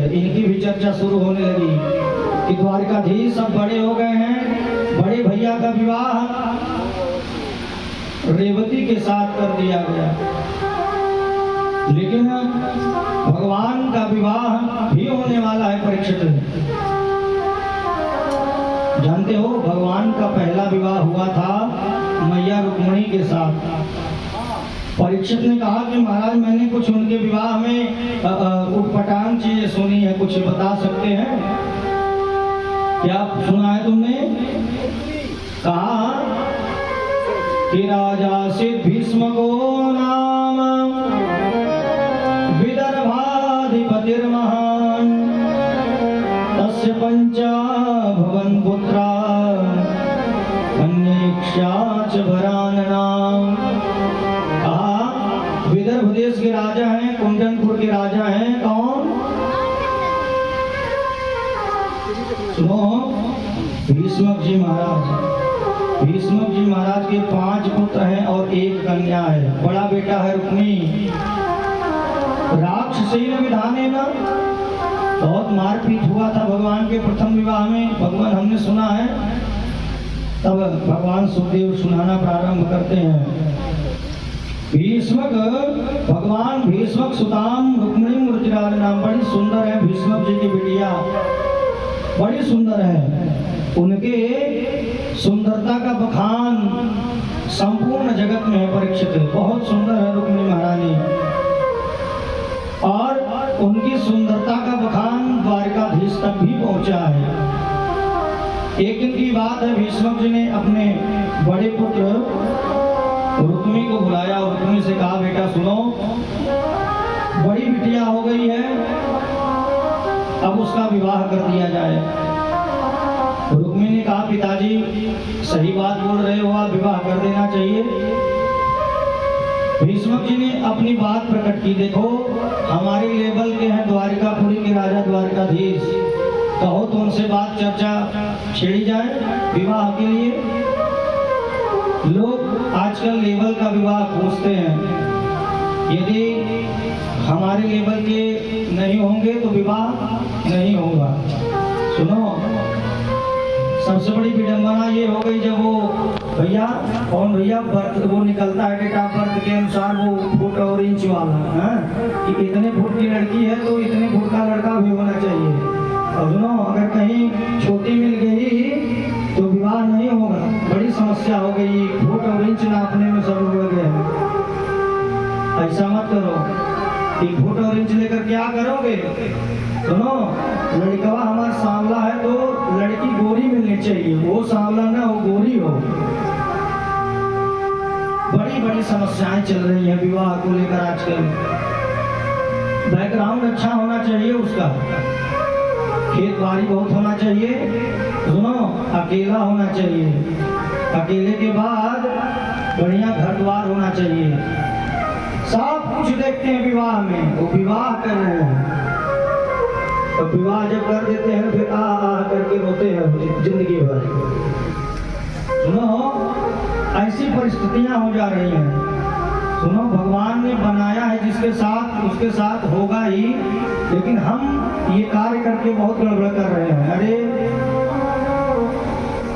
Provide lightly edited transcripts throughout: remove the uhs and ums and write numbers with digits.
इनकी भी चर्चा शुरू होने लगी कि द्वारकाधीश सब बड़े हो गए हैं, बड़े भैया का विवाह रेवती के साथ कर दिया गया, लेकिन भगवान का विवाह भी होने वाला है परीक्षित। जानते हो भगवान का पहला विवाह हुआ था मैया रुक्मिणी के साथ। परीक्षित ने कहा कि महाराज मैंने कुछ उनके विवाह में उटपटांग चीजें सुनी है, कुछ बता सकते हैं क्या? सुना है तुमने? कहा कि राजा से भीष्म को नाम विदर्भाधिपतिर्महान तस्य पंचा भवन पुत्रा कन्येक्षा च वराननाम। कहा विदर्भ देश के राजा हैं, कुंदनपुर के राजा हैं। कौन? सुनो, भीष्मक जी महाराज। भीष्मक जी महाराज के 5 पुत्र हैं और 1 कन्या है। बड़ा बेटा है रुक्मी। राक्षसेन विधानेन बहुत मारपीट हुआ था भगवान के प्रथम विवाह में। भगवान हमने सुना है, तब भगवान सुखदेव सुनाना प्रारंभ करते हैं। भीष्मक, भगवान भीष्मक सुताम रुक्मिणी रुचिराज नाम। बड़ी सुंदर है भीष्मक जी की बिटिया, बड़ी सुंदर है। उनके सुंदरता का बखान संपूर्ण जगत में है परीक्षित। बहुत सुंदर है रुक्मिणी महारानी, और उनकी सुंदरता का बखान द्वारकाधीश तक भी पहुंचा है। एक दिन की बात है, भीष्मक जी ने अपने बड़े पुत्र रुक्मी को बुलाया और रुक्मी से कहा बेटा सुनो, बड़ी बिटिया हो गई है, अब उसका विवाह कर दिया जाए। रुक्मी ने कहा पिताजी सही बात बोल रहे हो आप, विवाह कर देना चाहिए। भीष्मक जी ने अपनी बात प्रकट की, देखो हमारे लेवल के हैं द्वारिकापुरी के राजा द्वारकाधीश, कहो तो उनसे बात चर्चा छेड़ी जाए विवाह के लिए। लोग आजकल लेवल का विवाह खोजते हैं, यदि हमारे लेवल के नहीं होंगे तो विवाह नहीं होगा। सुनो, सबसे बड़ी विडंबना ये हो गई जब वो भैया, कौन भैया, बर्थ वो निकलता है डेट ऑफ बर्थ के अनुसार, वो फुट और इंच वाला है कि इतने फुट की लड़की है तो इतने फुट का लड़का भी होना चाहिए। और सुनो, अगर कहीं छोटी मिल गई तो विवाह नहीं होगा। बड़ी समस्या हो गई, फुट और इंच नापने में सब लोग गए। ऐसा मत करो कि फुट और इंच लेकर क्या करोगे। सुनो, लड़कवा हमारा सांवला है तो लड़की गोरी मिलनी चाहिए, वो सांवला ना हो, गोरी हो। बड़ी बड़ी समस्याएं चल रही हैं विवाह को लेकर आजकल। बैकग्राउंड अच्छा होना चाहिए उसका, खेत बाड़ी बहुत होना चाहिए। सुनो, अकेला होना चाहिए, अकेले के बाद बढ़िया घर द्वार होना चाहिए। सब कुछ देखते हैं विवाह में, वो विवाह कर रहे हैं। तो विवाह जब कर देते हैं फिर आ करके रोते हैं जिंदगी भर। सुनो, ऐसी परिस्थितियां हो जा रही हैं। सुनो, भगवान ने बनाया है जिसके साथ उसके साथ होगा ही, लेकिन हम ये कार्य करके बहुत गड़बड़ कर रहे हैं। अरे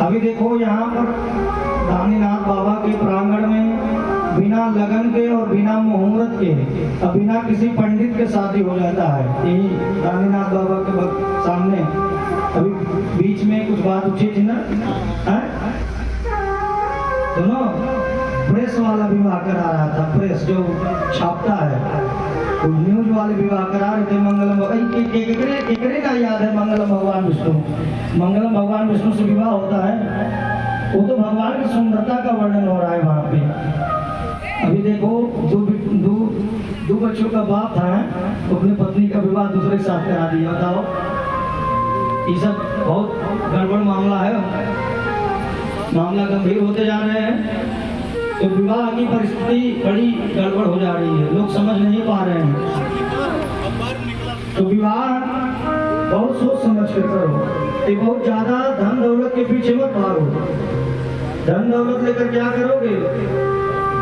अभी देखो यहाँ पर रानीनाथ बाबा के प्रांगण में बिना लगन के और बिना मुहूर्त के, बिना किसी पंडित के शादी हो जाता है। यही रानीनाथ बाबा के सामने अभी बीच में कुछ बात उठी थी ना, सुनो, प्रेस वाला विवाह करा रहा था, प्रेस जो छापता है, तो न्यूज वाले विवाह करा रहे थे। मंगलम केकरे का याद है, मंगलम भगवान विष्णु, मंगलम भगवान विष्णु से विवाह होता है। वो तो भगवान की सुंदरता का वर्णन हो रहा है वहां पे। अभी देखो दो बच्चों का बाप था, तो अपनी पत्नी का विवाह दूसरे के साथ करा दिया। बताओ, ये सब बहुत गड़बड़ मामला है, मामला गंभीर होते जा रहे हैं। तो विवाह की परिस्थिति बड़ी गड़बड़ हो जा रही है, लोग समझ नहीं पा रहे हैं। तो विवाह बहुत सोच समझ कर करो, ये बहुत ज्यादा धन दौलत के पीछे मत भागो। धन दौलत लेकर क्या करोगे?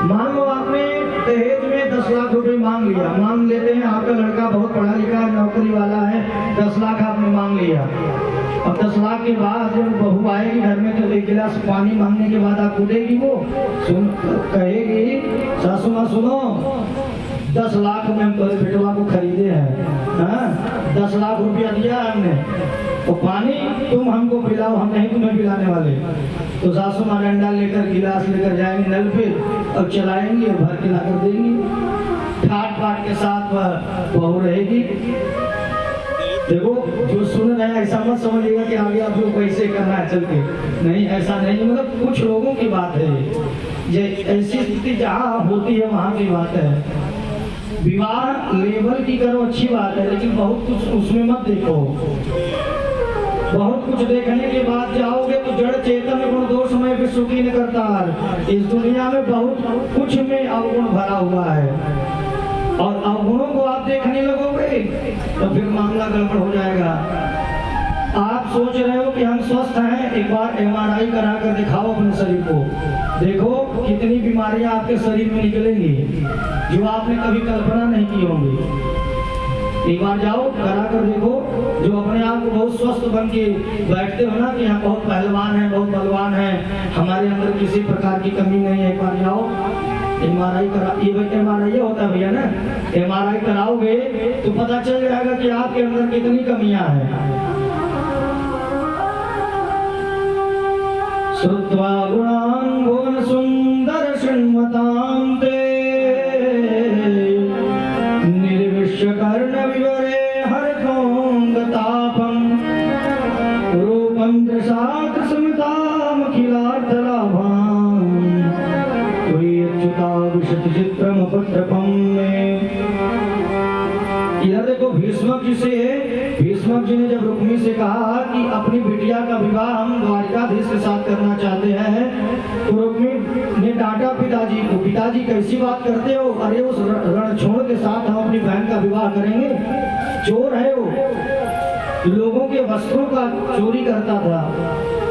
मान लो आपने दहेज में 10 लाख रुपए मांग लिया, मांग लेते हैं, आपका लड़का बहुत पढ़ा लिखा है, नौकरी वाला है, 10 लाख आपने मांग लिया, और 10 लाख के बाद जब बहू आएगी घर में तो 1 गिलास पानी मांगने के बाद आप कूदेगी, वो सुन कहेगी सासू माँ सुनो 10 लाख में हम तुम्हारे बेटवा को खरीदे हैं, हाँ 10 लाख रुपया दिया हमने, तो पानी तुम हमको पिलाओ, हम नहीं तुम्हें पिलाने वाले। तो सासू माँ डंडा लेकर गिलास लेकर जाएंगे नल पे और चलाएंगे और भर के लाकर देंगी, ठाट बाट के साथ बहू रहेगी। देखो जो सुन रहे हैं ऐसा मत समझिएगा कि आगे आप लोग कैसे करना है चल के, नहीं ऐसा नहीं, मतलब कुछ लोगों की बात है ये, ऐसी स्थिति जहाँ होती है वहाँ की बात है। विवाह लेवल की करो अच्छी बात है, लेकिन बहुत कुछ उसमें मत देखो, बहुत कुछ देखने के बाद जाओगे तो जड़ चेतन गुण दोष में विश्व की न करता। इस दुनिया में बहुत कुछ में अवगुण भरा हुआ है, और अवगुणों को आप देखने लगोगे तो फिर मामला गड़बड़ हो जाएगा। आप सोच रहे हो कि हम स्वस्थ हैं, एक बार MRI करा कर दिखाओ अपने शरीर को, देखो कितनी बीमारियां आपके शरीर में निकलेंगी जो आपने कभी कल्पना नहीं की होंगी। एक बार जाओ करा कर देखो, जो अपने आप को बहुत स्वस्थ बन के बैठते हो ना कि हम बहुत पहलवान हैं, बहुत बलवान हैं, हमारे अंदर किसी प्रकार की कमी नहीं है, एक बार जाओ MRI करा, ये MRI होता है भैया ना, MRI कराओगे तो पता चल जाएगा कि आपके अंदर कितनी कमियां हैं। श्रुत्वा गुणान् भुवन सुंदर शृण्वतां ते निर्विश्य कर्ण विवरे हरतोंगतापं रूपं दृशात् स्मिताम् अखिलार्थलाभां त्वयि अच्युता विशति चित्रम पत्रपं मे। इधर देखो भीष्मक जी ने जब रुक्मी से कहा कि अपनी बिटिया का विवाह हम द्वारिकाधीश के साथ करना चाहते हैं, तो रुक्मी ने डांटा पिताजी को, पिताजी कैसी बात करते हो, अरे उस रणछोड़ के साथ हम अपनी बहन का विवाह करेंगे, चोर है वो, लोगों के वस्त्रों का चोरी करता था,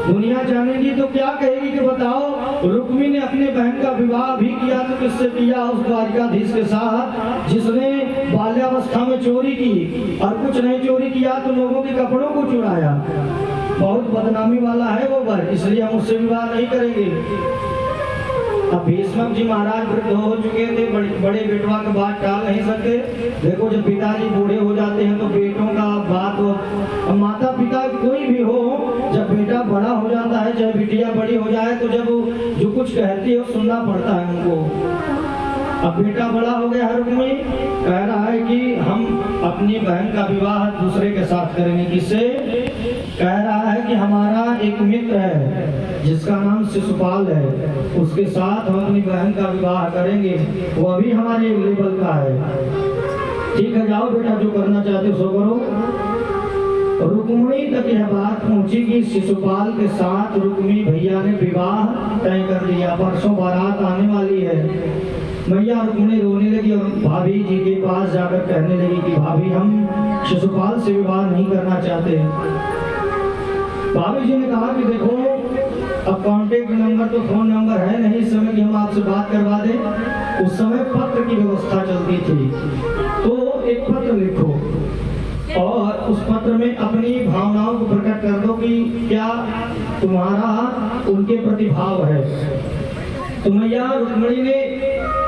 दुनिया जानेगी तो क्या कहेगी कि बताओ रुक्मी ने अपने बहन का विवाह भी किया तो किससे किया, उस द्वारिकाधीश के साथ जिसने बाल्यावस्था में चोरी की, और कुछ नहीं चोरी किया तो लोगों के कपड़ों को चुराया, बहुत बदनामी वाला है वो वर, इसलिए हम उससे विवाह नहीं करेंगे। अब भीष्मक जी महाराज वृद्ध हो चुके थे, बड़े बेटवा का बात टाल नहीं सकते। देखो जब पिताजी बूढ़े हो जाते हैं तो बेटों का बात, माता पिता कोई भी हो, जब बेटा बड़ा हो जाता है चाहे बिटिया बड़ी हो जाए तो जब जो कुछ कहती है सुनना पड़ता है उनको। अब बेटा बड़ा हो गया, हर रुक्मी कह रहा है कि हम अपनी बहन का विवाह दूसरे के साथ करेंगे, किससे? कह रहा है कि हमारा एक मित्र है जिसका नाम शिशुपाल है, उसके साथ हम अपनी बहन का विवाह करेंगे, वह भी हमारे लेवल का है। ठीक है जाओ बेटा जो करना चाहते हो सो करो। रुक्मिणी तक यह बात पहुंची कि शिशुपाल के साथ रुक्मी भैया ने विवाह तय कर लिया, परसों बारात आने वाली है। मैया रुक्मिणी रोने लगी और भाभी जी के पास जाकर कहने लगी कि भाभी हम शिशुपाल से विवाह नहीं करना चाहते। भाभी जी ने कहा कि देखो अब कांटेक्ट नंबर तो फोन नंबर है नहीं इस समय कि हम आपसे बात करवा दें, उस समय पत्र की व्यवस्था चलती थी, तो एक पत्र लिखो और उस पत्र में अपनी भावनाओं को प्रकट कर दो कि क्या तुम्हारा उनके प्रति भाव है। तो मैया रुक्मिणी ने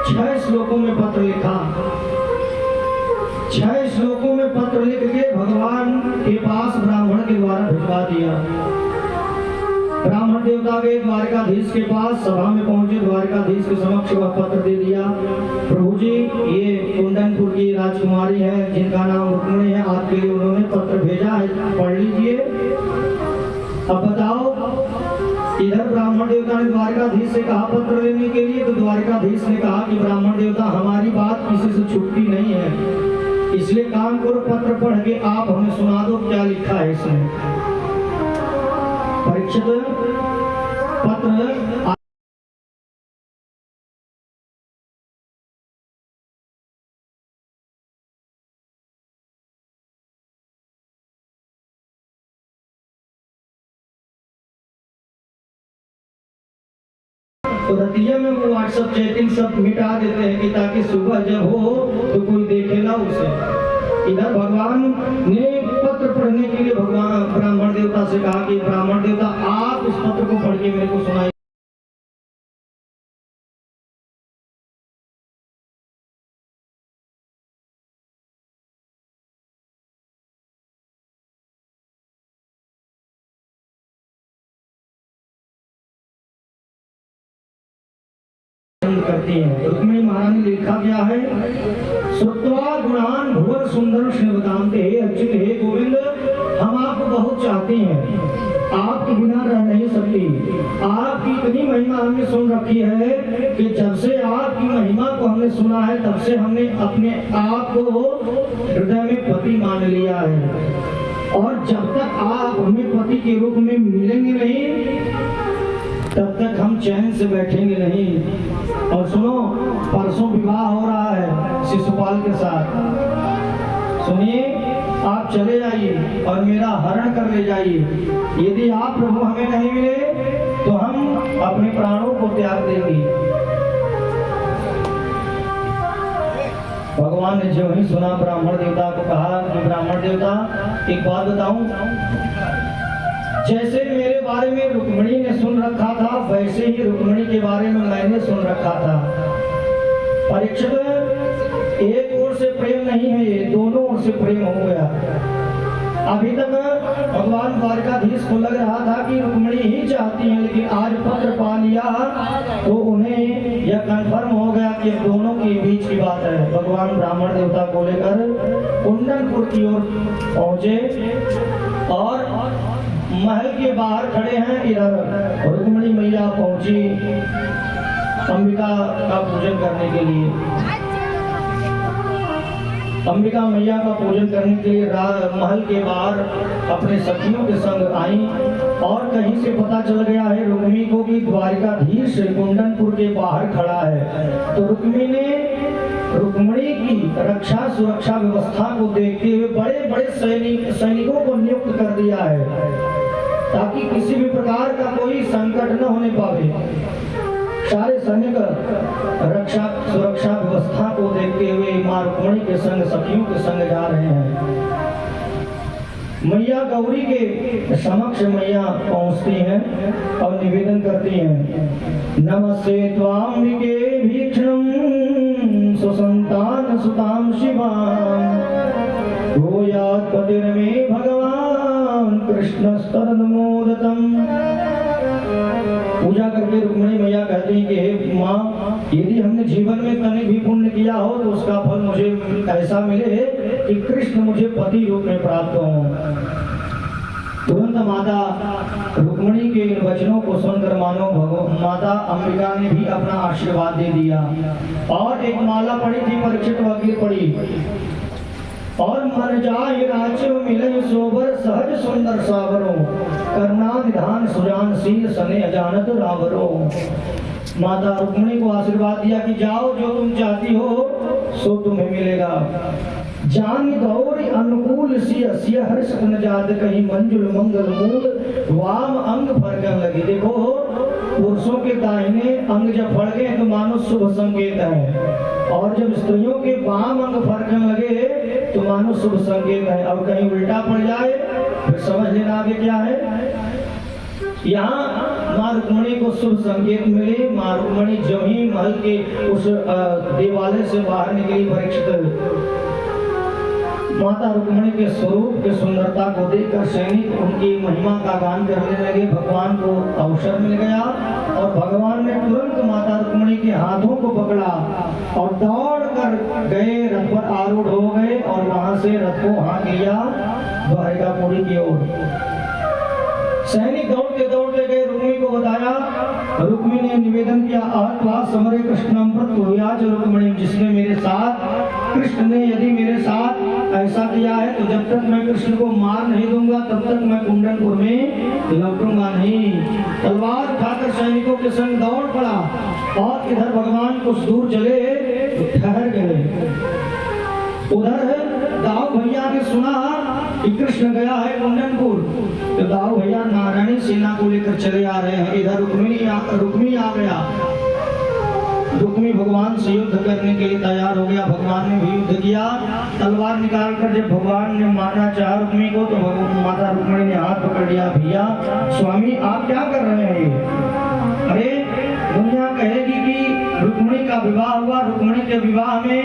6 श्लोकों में पत्र लिखा, 6 श्लोकों में पत्र लिख के भगवान के पास ब्राह्मण के द्वारा भिजवा दिया। ब्राह्मण देवता के द्वारिकाधीश के पास सभा में पहुंचे, द्वारिकाधीश के समक्ष वह पत्र दे दिया। प्रभु जी ये कुंदनपुर की राजकुमारी है जिनका नाम रुक्मिणी है, आपके लिए उन्होंने पत्र भेजा है, पढ़ लीजिए। अब बताओ, इधर ब्राह्मण देवता ने द्वारिकाधीश से कहा पत्र लेने के लिए, तो द्वारिकाधीश ने कहा कि ब्राह्मण देवता हमारी बात किसी से छुपती नहीं है, इसलिए काम करो पत्र पढ़ के आप हमें सुना दो क्या लिखा है इसमें। परीक्षित पत्र तो रतिया में वो व्हाट्सएप चैटिंग सब मिटा देते हैं कि ताकि सुबह जब हो तो कोई देखे ना उसे। इधर भगवान ने पत्र देवता से कहा कि ब्राह्मण देवता आप इस पत्र को पढ़ के मेरे को सुनाइए। करती है। रुक्मिणी महारानी ने लिखा क्या है? श्रुत्वा गुणान भुवन सुंदर श्रीवदांते, हे अच्युत हे गोविंद, हम आपको बहुत चाहते हैं, आपके बिना रह नहीं सकती। आपकी इतनी महिमा हमने सुन रखी है कि जब से आपकी महिमा को हमने सुना है तब से हमने अपने आप को हृदय में पति मान लिया है, और जब तक आप हमें पति के रूप में मिलेंगे नहीं तब तक हम चैन से बैठेंगे नहीं। और सुनो, परसों विवाह हो रहा है शिशुपाल के साथ, सुनिए, आप चले जाइए और मेरा हरण कर ले जाइए। यदि आप प्रभु हमें नहीं मिले तो हम अपने प्राणों को त्याग देंगे। भगवान ने जो ही सुना ब्राह्मण देवता को कहा कि ब्राह्मण देवता एक बात बताऊं, जैसे मेरे बारे में रुक्मिणी ने सुन रखा था वैसे ही रुक्मिणी के बारे में मैंने सुन रखा था। परीक्षित, एक ओर से प्रेम नहीं है, ये दोनों ओर से प्रेम हो गया। अभी तक भगवान द्वारकाधीश को लग रहा था कि रुक्मिणी ही चाहती है, लेकिन आज पत्र पा लिया तो उन्हें यह कंफर्म हो गया कि दोनों के बीच की बात है। भगवान ब्राह्मण देवता को लेकर कुंडनपुर की ओर पहुंचे और महल के बाहर खड़े हैं। इधर रुक्मिणी मैया पहुंची अंबिका का पूजन करने के लिए। अंबिका मैया का पूजन करने के लिए महल के बाहर अपने सखियों के संग आई, और कहीं से पता चल गया है रुक्मिणी को कि द्वारकाधीश कुंडनपुर के बाहर खड़ा है। तो रुक्मिणी की रक्षा सुरक्षा व्यवस्था को देखते हुए बड़े बड़े सैनिकों को नियुक्त कर दिया है ताकि किसी भी प्रकार का कोई संकट न होने पावे। सारे सैनिक रक्षा सुरक्षा व्यवस्था को देखते हुए मां रुक्मिणी के संग सखियों के संग जा रहे हैं। मैया गौरी के समक्ष मैया पहुंचती हैं और निवेदन करती हैं, नमस्ते त्वाम्बिके भीक्षणं सुसंतान सुतां शिवां, भूयात् पतिर्मे भगवान कृष्णस्तरनमोदतम्। पूजा करके रुक्मिणी मैया कहती है कि हे माँ, यदि हमने जीवन में तनिक भी पुण्य किया हो तो उसका फल मुझे ऐसा मिले कि कृष्ण मुझे पति रूप में प्राप्त हो। तुरंत माता रुक्मिणी के इन वचनों को सुनकर मानो माता अंबिका ने भी अपना आशीर्वाद दे दिया, और एक माला पड़ी थी, परीक्षित वकील पड़ी, और मन जाय राज्य मिले सोबर सहज सुंदर सावरो, करना निधान सुजान शील सने अजानत रावरो। माता रुक्मिणी को आशीर्वाद दिया कि जाओ, जो तुम चाहती हो सो तुम्हें मिलेगा। जान गौरी अनुकूल सिय हर्ष न जात, कहीं मंजुल मंगल मूल वाम अंग फरकन लगी। देखो, पुरुषों के दाहिने अंग जब फड़ गए तो मानो शुभ संकेत है, और जब स्त्रियों के वाम अंग फरकन लगे तो मानो शुभ संकेत है। और कहीं उल्टा पड़ जाए फिर समझ लेना आगे क्या है। यहाँ मां रुक्मिणी को शुभ संकेत मिले। मां रुक्मिणी जब ही महल के उस देवालय से बाहर निकली, परीक्षित माता रुक्मिणी के स्वरूप के सुंदरता को देखकर सैनिक उनकी महिमा का गान करने लगे। भगवान को अवसर मिल गया और भगवान ने तुरंत माता रुक्मिणी के हाथों को पकड़ा और दौड़ कर गए, रथ पर आरूढ़ हो गए और वहां से रथ को हाँक लिया द्वारकापुरी की ओर। सैनिक दौड़ते दौड़ते गए, रुक्मिणी को बताया। रुक्मिणी ने निवेदन किया, आत्मा समरे कृष्णम प्रत्युयाच रुक्मिणी, जिसने मेरे साथ कृष्ण ने यदि मेरे साथ ऐसा किया है तो जब तक मैं कृष्ण को मार नहीं दूंगा तब तक मैं कुंडनपुर में लौटूंगा नहीं। तलवार उठाकर सैनिकों के संग दौड़ पड़ा, और इधर भगवान कुछ दूर चले तो ठहर गए। उधर दाऊ भैया ने सुना कि कृष्ण गया है कुंडनपुर, तो दाऊ भैया नारायणी सेना को लेकर चले आ रहे हैं। इधर रुक्मिणी आ गया। रुक्मी भगवान से युद्ध करने के लिए तैयार हो गया। भगवान ने भी युद्ध किया। तलवार निकाल कर जब भगवान ने मारना चाहा रुक्मी को तो माता रुक्मिणी ने हाथ पकड़ लिया। भैया स्वामी आप क्या कर रहे हैं ये? अरे दुनिया कहेगी कि रुक्मिणी का विवाह हुआ, रुक्मिणी के विवाह में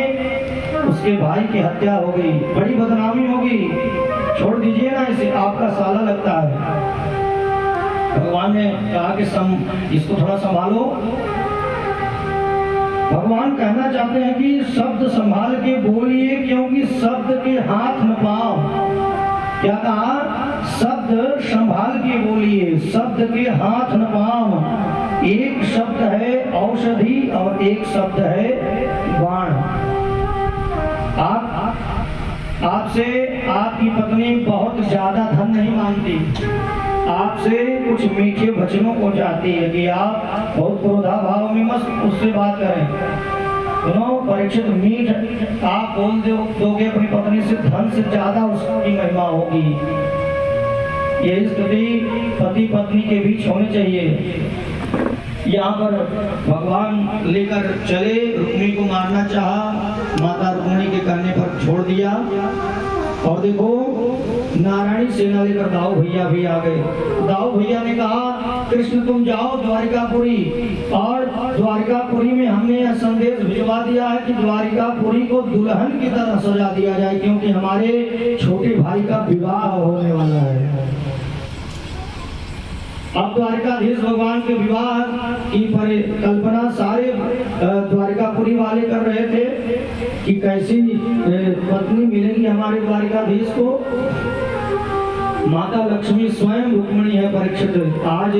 उसके भाई की हत्या हो गई, बड़ी बदनामी होगी, छोड़ दीजिए ना इसे, आपका साला लगता है। भगवान ने कहा कि इसको थोड़ा संभालो। भगवान कहना चाहते हैं कि शब्द संभाल के बोलिए, क्योंकि शब्द के हाथ न पाओ। क्या कहा? शब्द संभाल के बोलिए, शब्द के हाथ न पाओ। एक शब्द है औषधि और एक शब्द है बाण। आपसे आपकी पत्नी बहुत ज्यादा धन नहीं मांगती, आपसे कुछ मीठे वचनों को चाहती है कि आप बहुत क्रोधा भाव में मत उससे बात करें। सुनो परीक्षित, मीठ आप बोल दोगे अपनी पत्नी से, धन से ज्यादा उसकी महिमा होगी। यही स्थिति पति पत्नी के बीच होनी चाहिए। यहाँ पर भगवान लेकर चले, रुक्मिणी को मारना चाहा, माता रुक्मिणी के कहने पर छोड़ दिया। और देखो नारायणी सेना लेकर दाऊ भैया भी आ गए। दाऊ भैया ने कहा कृष्ण तुम जाओ द्वारिकापुरी, और द्वारिकापुरी में हमने यह संदेश भिजवा दिया है कि द्वारिकापुरी को दुल्हन की तरह सजा दिया जाए, क्योंकि हमारे छोटे भाई का विवाह होने वाला है। अब द्वारिकाधीश भगवान के विवाह की परिकल्पना सारे द्वारिकापुरी वाले कर रहे थे कि कैसी पत्नी मिलेगी हमारे द्वारिकाधीश को। माता लक्ष्मी स्वयं रुक्मिणी है परीक्षित। आज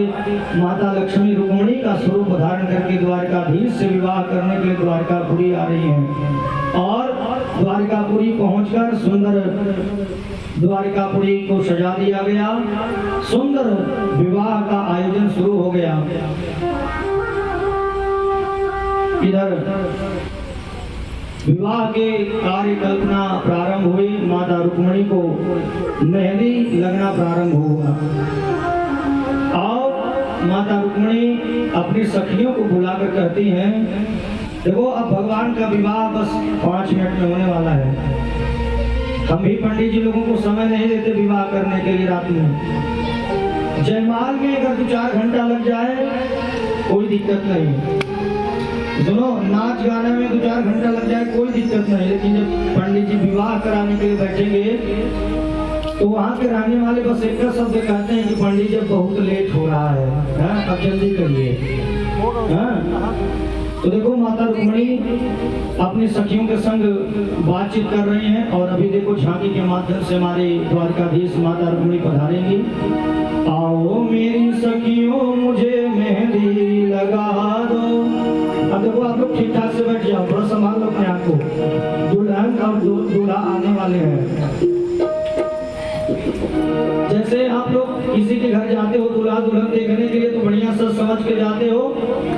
माता लक्ष्मी रुक्मिणी का स्वरूप धारण करके द्वारिकाधीश से विवाह करने के लिए द्वारिकापुरी आ रही हैं। और द्वारिकापुरी पहुंचकर सुंदर द्वारिकापुरी को सजा दिया गया, सुंदर विवाह का आयोजन शुरू हो गया। इधर विवाह के कार्यकल्पना प्रारंभ हुई। माता रुक्मिणी को मेहंदी लगना प्रारंभ हुआ और माता रुक्मिणी अपनी सखियों को बुलाकर कहती हैं, देखो अब भगवान का विवाह बस 5 मिनट में होने वाला है। हम भी पंडित जी लोगों को समय नहीं देते विवाह करने के लिए रात में। जयमाल में अगर 2-4 घंटा लग जाए कोई दिक्कत नहीं। सुनो, नाच गाने में 2-4 घंटा लग जाए कोई दिक्कत नहीं, लेकिन जब पंडित जी विवाह कराने के लिए बैठेंगे तो वहाँ के रहने वाले बस एक शब्द कहते हैं कि पंडित जी बहुत लेट हो रहा है, अब जल्दी करिए। तो देखो माता रुक्मिणी अपनी सखियों के संग बातचीत कर रही हैं। और अभी देखो झांकी के माध्यम से हमारे द्वारकाधीश माता रुक्मिणी पधारेंगी। आओ मेरी सखियों मुझे मेहंदी लगा दो। अब देखो आप लोग ठीक ठाक से बैठ जाओ, थोड़ा संभाल लो अपने आप को, दुल्हन और दूल्हा आने वाले हैं। जैसे आप लोग किसी के घर जाते हो दूल्हा दुल्हन देखने के लिए तो बढ़िया सच समझ के जाते हो।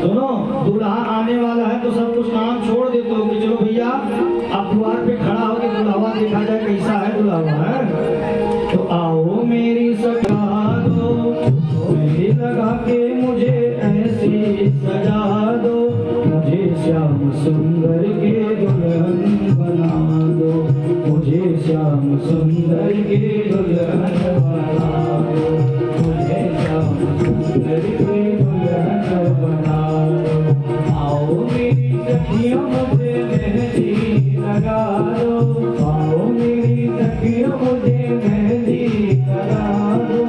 सुनो, दूल्हा आने वाला है तो सब कुछ काम छोड़ देते हो कि चलो भैया आप द्वार पे खड़ा हो के दुल्हा देखा जाए कैसा है दुल्हा है। तो आओ मेरी सजा दो, मेरी लगा के मुझे ऐसी सजा दो, मुझे श्याम सुंदर के दुल्हन बना दो, मुझे श्याम सुंदर के दुल्हन बना दो, मुझे श्याम सुंदर के दुल्हन बना दो। आओ मेरी सखियों मुझे मेहंदी लगा दो, आओ मेरी सखियों मुझे मेहंदी लगा दो,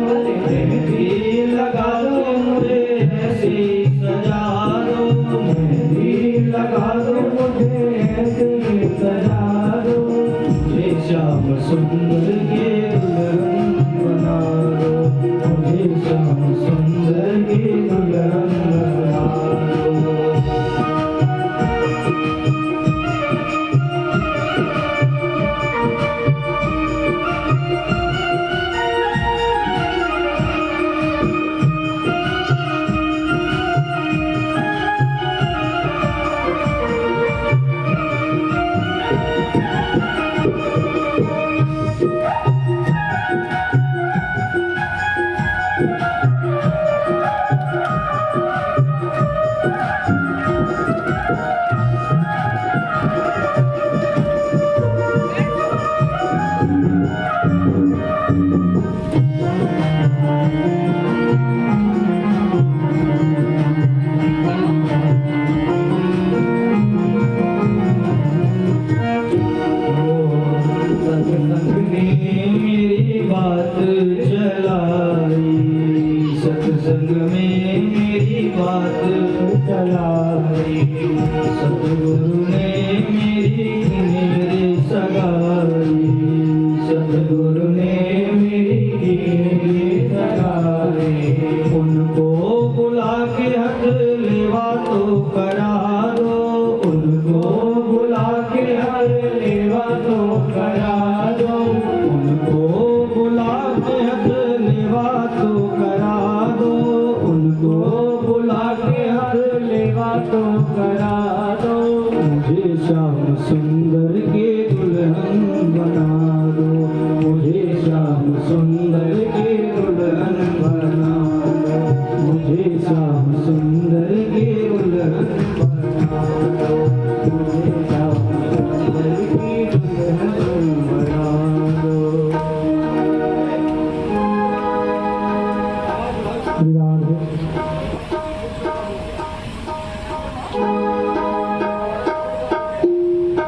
मेहंदी लगा दो मुझे ऐसी सजा दो, मेहंदी लगा दो मुझे ऐसी सजा दो, मुझे श्याम सुंदर के बात चलाई, सत्संग में मेरी बात चलाई, सतगुरु ने मेरी सगाई, सतगुरु ने मेरी सगाई। उनको बुला के हथ लेवा तो करा दो, उनको बुला के हथ लेवा तो करा दो, उनको बुला के हथ लेवा तो करा दो, उनको बुला के हथ लेवा तो करा दो। मुझे श्याम सुंदर के दुल्हन बना दो, मुझे श्याम सुंदर के दुल्हन बना दो, मुझे श्याम सुंदर के दुल्हन बना दो, मुझे श्याम सुंदर की दुल्हन बना दो। राधे